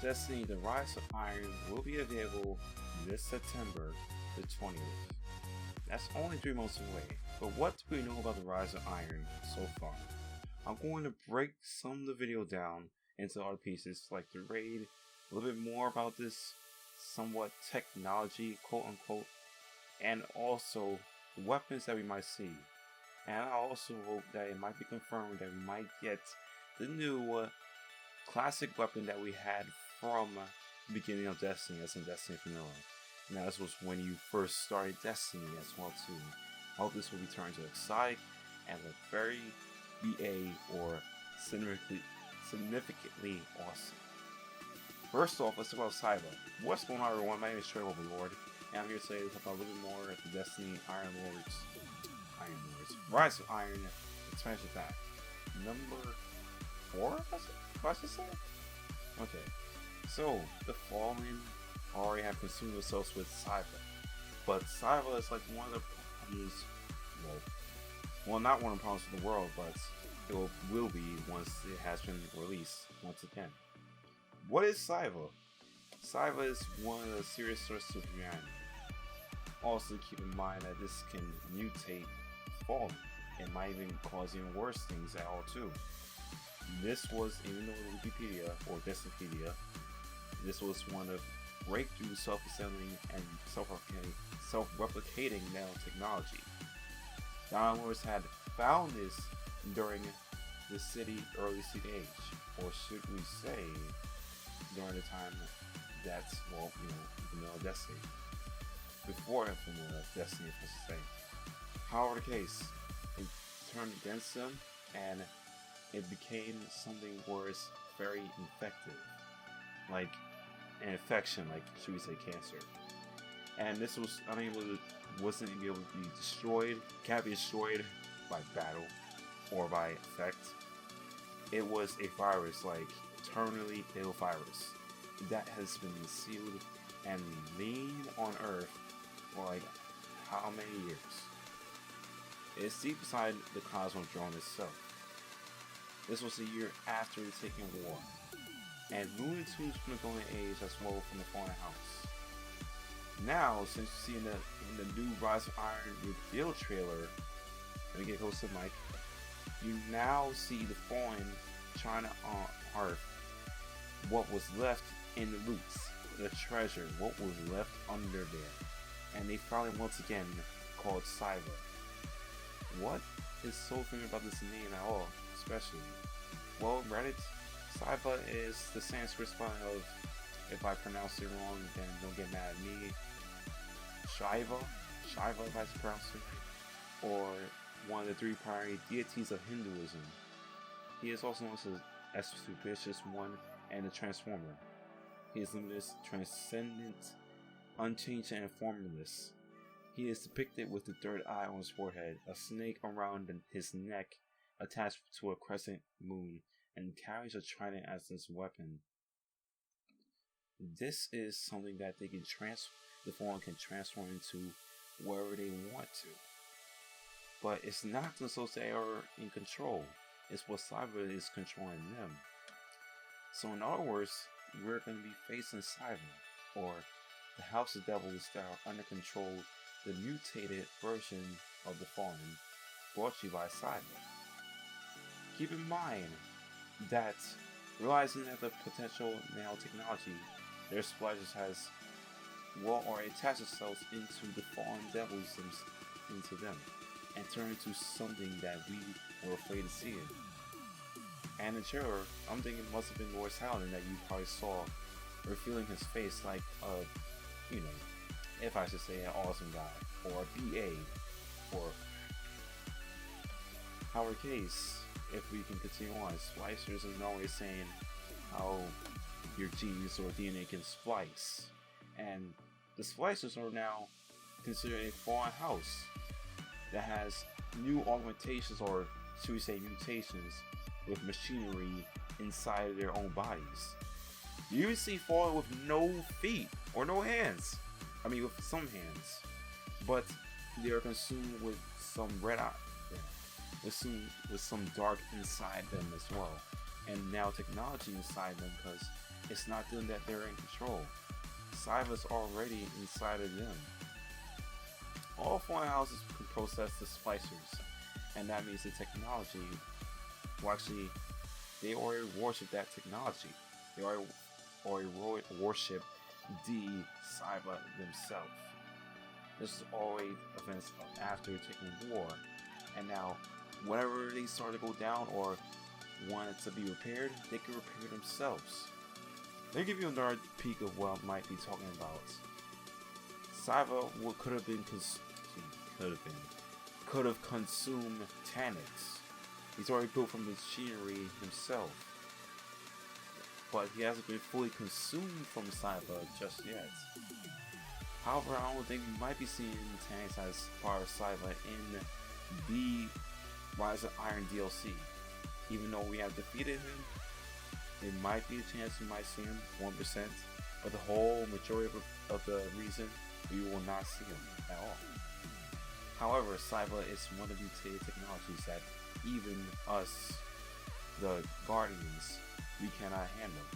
Destiny The Rise of Iron will be available this September the 20th. That's only 3 months away, but what do we know about The Rise of Iron so far? I'm going to break some of the video down into other pieces like the raid, a little bit more about this somewhat technology, quote unquote, and also the weapons that we might see. And I also hope that it might be confirmed that we might get the new classic weapon that we had from the beginning of Destiny, as in Destiny Vanilla. Now this was when you first started Destiny as well too. I hope this will be turned to exotic and look very BA or significantly awesome. First off, let's talk about Siva. What's going on, everyone? My name is Trey Overlord, and I'm here today to talk about a little bit more of the Destiny Iron Lords. Rise of Iron expansion pack. Number 4, I should say? Okay. So, the Fallen already have consumed themselves with Siva. But Siva is like one of the problems, well, not one of the problems of the world, but it will be once it has been released once again. What is Siva? Siva is one of the serious sources of humanity. Also keep in mind that this can mutate Fallen. It might even cause even worse things at all too. This was, even though Wikipedia or Destinypedia, this was one of breakthrough self-assembling and self-replicating nanotechnology. The Iron Lords had found this during the early city age, or should we say, during the time that's, Vanilla Destiny. Before Vanilla Destiny, I should say. However the case, it turned against them, and it became something where it's very infective. Like an infection, like should we say cancer. And this was wasn't able to be destroyed, can't be destroyed by battle or by effect. It was a virus, like terminally ill virus, that has been sealed and remained on Earth for like how many years? It's deep inside the Cosmodrome itself. This was a year after the taking war, and Looney Tunes from the Golden Age as well from the Fallen House. Now, since you see in the new Rise of Iron reveal trailer, let me get close to the mic, you now see the Fallen trying to unearth what was left in the roots, the treasure, what was left under there, and they found it once again called Siva. What is so familiar about this name at all, especially? Well, Reddit, Siva is the Sanskrit spelling of, if I pronounce it wrong, then don't get mad at me, Shiva if I pronounce it right, or one of the 3 primary deities of Hinduism. He is also known as Suspicious One and the Transformer. He is limitless, transcendent, unchanged, and formless. He is depicted with the 3rd eye on his forehead, a snake around his neck attached to a crescent moon, and carries a trident as his weapon. This is something that the Fallen can transform into wherever they want to. But it's not so they are in control. It's what Siva is controlling them. So in other words, we're going to be facing Siva, or the House of Devils that are under control, the mutated version of the Fallen, brought to you by Siva. Keep in mind that realizing that the potential nanotechnology, their splicers has or attach themselves into the Fallen Devils into them, and turn into something that we were afraid to see it. And in trailer, I'm thinking it must have been Lord Saladin that you probably saw revealing his face like a, if I should say, an awesome guy, or a BA, or however case, if we can continue on, splicers are always saying how your genes or DNA can splice, and the splicers are now considered a Fallen house that has new augmentations, or should we say mutations, with machinery inside of their own bodies. You even see Fallen with no feet or no hands. I mean, with some hands, but they are consumed with some red eye, with some dark inside them as well, and now technology inside them, because it's not them that they're in control. Siva's already inside of them. All fallen houses can process the splicers, and that means the technology. Well, actually, they already worship that technology. They already worship the Siva themselves. This is always events after taking war, and now whenever they start to go down or want it to be repaired, they can repair themselves. Let me give you another peek of what I might be talking about. Siva could have consumed Tanix. He's already built from the machinery himself, but he hasn't been fully consumed from Siva just yet. However, I don't think we might be seeing Tanix as part of Siva in the Rise of Iron DLC. Even though we have defeated him, there might be a chance we might see him 1%, but the whole majority of the reason we will not see him at all. However, Siva is one of the mutated technologies that even us, the Guardians, we cannot handle.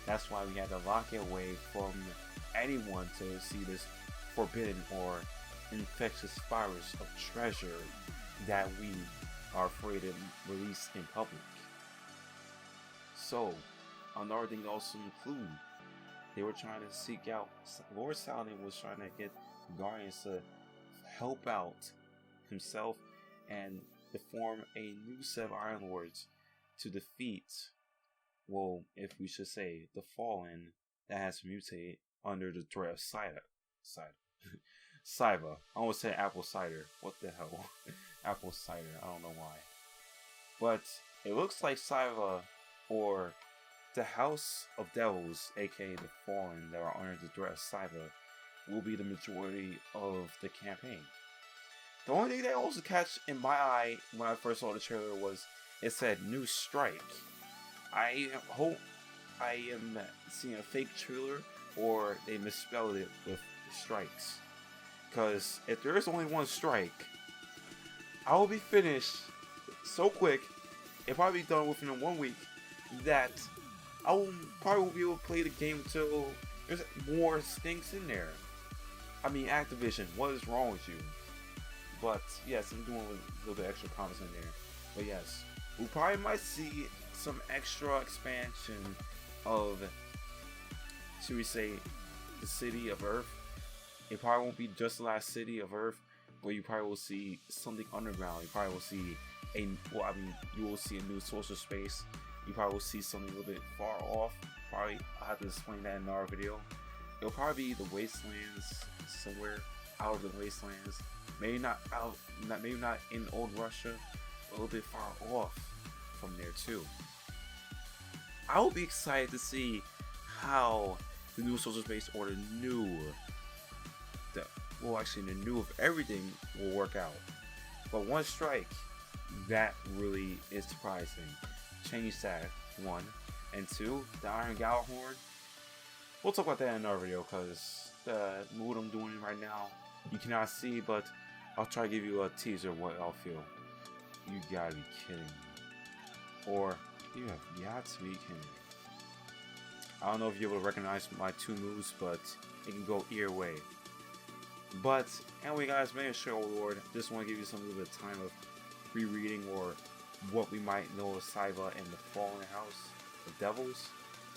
That's why we had to lock it away from anyone to see this forbidden or infectious virus of treasure that we are afraid to release in public. So, another thing to also include, they were trying to seek out, Lord Saladin was trying to get Guardians to help out himself and to form a new set of Iron Lords to defeat, well, if we should say, the Fallen that has mutated under the threat of Siva. I almost said apple cider. What the hell? Apple cider. I don't know why. But it looks like Siva, or the House of Devils, aka the Fallen that are under the threat of Siva, will be the majority of the campaign. The only thing that also catch in my eye when I first saw the trailer was it said New Strike. I hope I am seeing a fake trailer or they misspelled it with strikes. Because if there is only one strike, I will be finished so quick, it'll probably be done within 1 week, that I will probably won't be able to play the game until there's more stinks in there. I mean, Activision, what is wrong with you? But yes, I'm doing a little bit extra comments in there. But yes, we probably might see some extra expansion of, should we say, the City of Earth. It probably won't be just the last City of Earth, but you probably will see something underground. You probably will see you will see a new social space. You probably will see something a little bit far off. Probably I'll have to explain that in our video. It'll probably be the wastelands, somewhere out of the wastelands. Maybe not in old Russia, but a little bit far off from there too. I will be excited to see how the new social space or the new of everything will work out. But one strike, that really is surprising. Change that, 1. And 2, the Iron Gallahorn. We'll talk about that in another video because the mood I'm doing right now, you cannot see, but I'll try to give you a teaser of what I'll feel. You gotta be kidding me. Or, you have got to be kidding me. I don't know if you're able to recognize my 2 moves, but it can go either way. But anyway, guys, make sure, Lord, just want to give you some little bit of time of rereading or what we might know of Siva and the Fallen House, the Devils,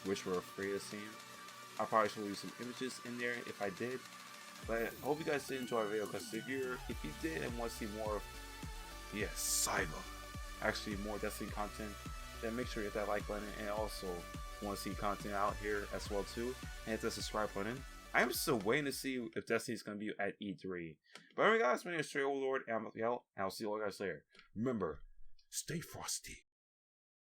which we're afraid of seeing. I'll probably show you some images in there if I did. But I hope you guys did enjoy the video, because if you did and want to see more of, yes, Siva, actually more Destiny content, then make sure you hit that like button, and also want to see content out here as well too, and hit the subscribe button. I'm still waiting to see if Destiny's going to be at E3. But anyway, guys, my name is Overlord, and I'm out, and I'll see you all guys later. Remember, stay frosty.